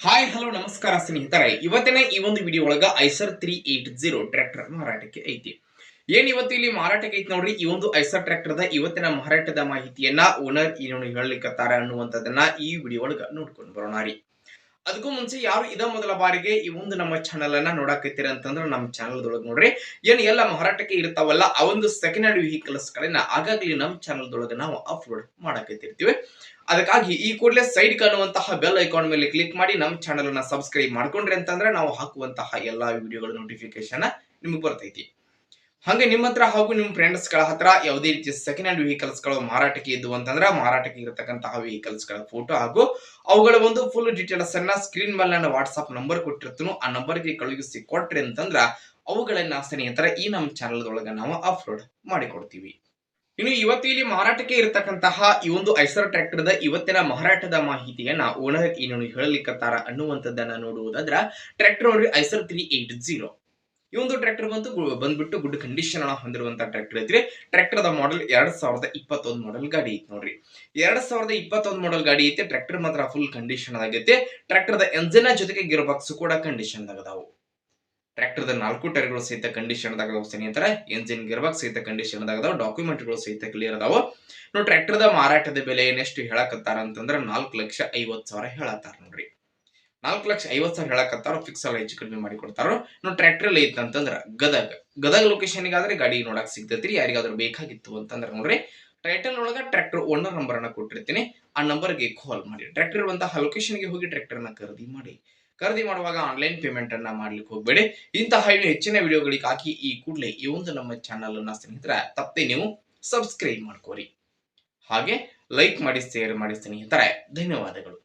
Hi hello ನಮಸ್ಕಾರ ಸ್ನೇಹಿತರೆ, ಇವತ್ತಿನ ಈ ಒಂದು ವಿಡಿಯೋ ಒಳಗ ಐಸರ್ 380 ಟ್ರ್ಯಾಕ್ಟರ್ ಮಾರಾಟಕ್ಕೆ ಐತಿ. ಇವತ್ತು ಇಲ್ಲಿ ಮಾರಾಟಕ್ಕೆ ಐತಿ ನೋಡ್ರಿ. ಈ ಒಂದು ಐಸರ್ ಟ್ರ್ಯಾಕ್ಟರ್ ದ ಇವತ್ತಿನ ಮಾರಾಟದ ಮಾಹಿತಿಯನ್ನ ಓನರ್ ಏನು ಹೇಳಲಿಕ್ಕತ್ತಾರ ಅನ್ನುವಂಥದ್ದನ್ನ ಈ ವಿಡಿಯೋ ಒಳಗ ನೋಡ್ಕೊಂಡು ಬರೋಣ ರೀ. ಅದಕ್ಕೂ ಮುಂಚೆ ಯಾರು ಇದ ಮೊದಲ ಬಾರಿಗೆ ಈ ಒಂದು ನಮ್ಮ ಚಾನಲ್ ಅನ್ನ ನೋಡಾಕತ್ತೀರ ಅಂತಂದ್ರೆ ನಮ್ಮ ಚಾನಲ್ ದೊಳಗೆ ನೋಡ್ರಿ ಎಲ್ಲ ಮಾರಾಟಕ್ಕೆ ಇರ್ತಾವಲ್ಲ ಆ ಒಂದು ಸೆಕೆಂಡ್ ಹ್ಯಾಂಡ್ ವೆಹಿಕಲ್ಸ್ ಗಳನ್ನ ಆಗಾಗ್ಲಿ ನಮ್ಮ ಚಾನಲ್ ದೊಳಗೆ ನಾವು ಅಪ್ಲೋಡ್ ಮಾಡಾಕತ್ತಿರ್ತೀವಿ. ಅದಕ್ಕಾಗಿ ಈ ಕೂಡಲೇ ಸೈಡ್ ಕಾಣುವಂತಹ ಬೆಲ್ ಐಕಾನ್ ಮೇಲೆ ಕ್ಲಿಕ್ ಮಾಡಿ ನಮ್ಮ ಚಾನಲ್ ಅನ್ನ ಸಬ್ಸ್ಕ್ರೈಬ್ ಮಾಡ್ಕೊಂಡ್ರಿ ಅಂತಂದ್ರೆ ನಾವು ಹಾಕುವಂತಹ ಎಲ್ಲಾ ವಿಡಿಯೋಗಳ ನೋಟಿಫಿಕೇಶನ್ ನಿಮಗೆ ಬರ್ತೈತಿ. ಹಾಗೆ ನಿಮ್ಮ ಹತ್ರ ಹಾಗೂ ನಿಮ್ಮ ಫ್ರೆಂಡ್ಸ್ ಗಳ ಹತ್ರ ಯಾವುದೇ ರೀತಿಯ ಸೆಕೆಂಡ್ ಹ್ಯಾಂಡ್ ವೆಹಿಕಲ್ಸ್ ಗಳು ಮಾರಾಟಕ್ಕೆ ಇದ್ದು ಅಂತಂದ್ರೆ ಮಾರಾಟಕ್ಕೆ ಇರತಕ್ಕಂತಹ ವೆಹಿಕಲ್ಸ್ ಗಳ ಫೋಟೋ ಹಾಗೂ ಅವುಗಳ ಒಂದು ಫುಲ್ ಡೀಟೇಲ್ಸ್ ಅನ್ನ ಸ್ಕ್ರೀನ್ ಮೇಲೆ ನಾನು ವಾಟ್ಸ್ಆಪ್ ನಂಬರ್ ಕೊಟ್ಟಿರ್ತೀನಿ. ಆ ನಂಬರ್ಗೆ ಕಳುಹಿಸಿ ಕೊಟ್ರಿ ಅಂತಂದ್ರ ಅವುಗಳನ್ನ ಸ್ನೇಹಿತರ ಈ ನಮ್ಮ ಚಾನಲ್ ಒಳಗ ನಾವು ಅಪ್ಲೋಡ್ ಮಾಡಿಕೊಡ್ತೀವಿ. ಇನ್ನು ಇವತ್ತು ಇಲ್ಲಿ ಮಾರಾಟಕ್ಕೆ ಇರತಕ್ಕಂತಹ ಈ ಒಂದು ಐಸರ್ ಟ್ರ್ಯಾಕ್ಟರ್ ದ ಇವತ್ತಿನ ಮಾರಾಟದ ಮಾಹಿತಿಯನ್ನ ಓನರ್ ಏನು ಹೇಳಲಿಕ್ಕತ್ತಾರ ಅನ್ನುವಂಥದ್ದನ್ನ ನೋಡುವುದಾದ್ರ ಟ್ರ್ಯಾಕ್ಟರ್ ನೋಡ್ರಿ ಐಸರ್ 380. ಈ ಒಂದು ಟ್ರ್ಯಾಕ್ಟರ್ ಬಂದ್ಬಿಟ್ಟು ಗುಡ್ ಕಂಡೀಷನ್ ಹೊಂದಿರುವಂತಹ ಟ್ರ್ಯಾಕ್ಟರ್ ಐತ್ರಿ. ಟ್ರ್ಯಾಕ್ಟರ್ ದ ಮಾಡೆಲ್ 2021 ಮಾಡೆಲ್ ಗಾಡಿ ಐತಿ ನೋಡ್ರಿ. 2021 ಮಾಡೆಲ್ ಗಾಡಿ ಐತಿ. ಟ್ರ್ಯಾಕ್ಟರ್ ಮಾತ್ರ ಫುಲ್ ಕಂಡೀಷನ್ ಆಗೈತಿ. ಟ್ರ್ಯಾಕ್ಟರ್ ದ ಎಂಜಿನ್ ಜೊತೆಗೆ ಗಿಯರ್ ಬಾಕ್ಸ್ ಕೂಡ ಕಂಡೀಷನ್ ಆಗದಾವು. ಟ್ರ್ಯಾಕ್ಟರ್ ದ 4 ಟೈರ್ಗಳು ಸಹಿತ ಕಂಡೀಷನ್ ದಾಗದಾವ ಸ್ನೇಹಿತರೆ. ಎಂಜಿನ್ ಗಿಯರ್ ಬಾಕ್ಸ್ ಸಹಿತ ಕಂಡೀಷನ್ ದಾಗದಾವ. ಡಾಕ್ಯುಮೆಂಟ್ ಗಳು ಸಹಿತ ಕ್ಲಿಯರ್ ಅದಾವ. ನಾವು ಟ್ರ್ಯಾಕ್ಟರ್ ದ ಮಾರಾಟದ ಬೆಲೆ ಎಷ್ಟು ಹೇಳಕತ್ತಾರ ಅಂತಂದ್ರೆ 4,50,000 ಹೇಳತ್ತಾರ ನೋಡ್ರಿ. 4,50,000 ಹೇಳಕತ್ತಾರ. ಫಿಕ್ಸ್ ಅಲ್ಲ, ಹೆಚ್ಚು ಕಡಿಮೆ ಮಾಡಿ ಕೊಡ್ತಾರ. ನಾವು ಟ್ರ್ಯಾಕ್ಟರ್ ಅಲ್ಲಿ ಐತಂತಂದ್ರ ಗದಗ ಲೊಕೇಶನ್ ಗಾದ್ರೆ ಗಾಡಿ ನೋಡಕ್ ಸಿಗ್ತೈತ್ರಿ. ಯಾರಿಗಾದ್ರೂ ಬೇಕಾಗಿತ್ತು ಅಂತಂದ್ರ ನೋಡ್ರಿ ಟೈಟಲ್ ಒಳಗ ಟ್ರ್ಯಾಕ್ಟರ್ ಓನರ್ ನಂಬರ್ ಅನ್ನ ಕೊಟ್ಟಿರ್ತೀನಿ. ಆ ನಂಬರ್ಗೆ ಕಾಲ್ ಮಾಡಿ ಟ್ರ್ಯಾಕ್ಟರ್ ಇರುವಂತಹ ಲೊಕೇಶನ್ ಗೆ ಹೋಗಿ ಟ್ರ್ಯಾಕ್ಟರ್ ನ ಖರೀದಿ ಮಾಡುವಾಗ ಆನ್ಲೈನ್ ಪೇಮೆಂಟ್ ಅನ್ನ ಮಾಡ್ಲಿಕ್ಕೆ ಹೋಗಬೇಡಿ. ಇಂತಹ ಹೆಚ್ಚಿನ ವಿಡಿಯೋಗಳಿಗಾಗಿ ಈ ಕೂಡಲೇ ಈ ಒಂದು ನಮ್ಮ ಚಾನಲ್ ಅನ್ನ ಸ್ನೇಹಿತರ ತಪ್ಪದೆ ನೀವು ಸಬ್ಸ್ಕ್ರೈಬ್ ಮಾಡ್ಕೋರಿ. ಹಾಗೆ ಲೈಕ್ ಮಾಡಿ, ಶೇರ್ ಮಾಡಿ ಸ್ನೇಹಿತರೆ. ಧನ್ಯವಾದಗಳು.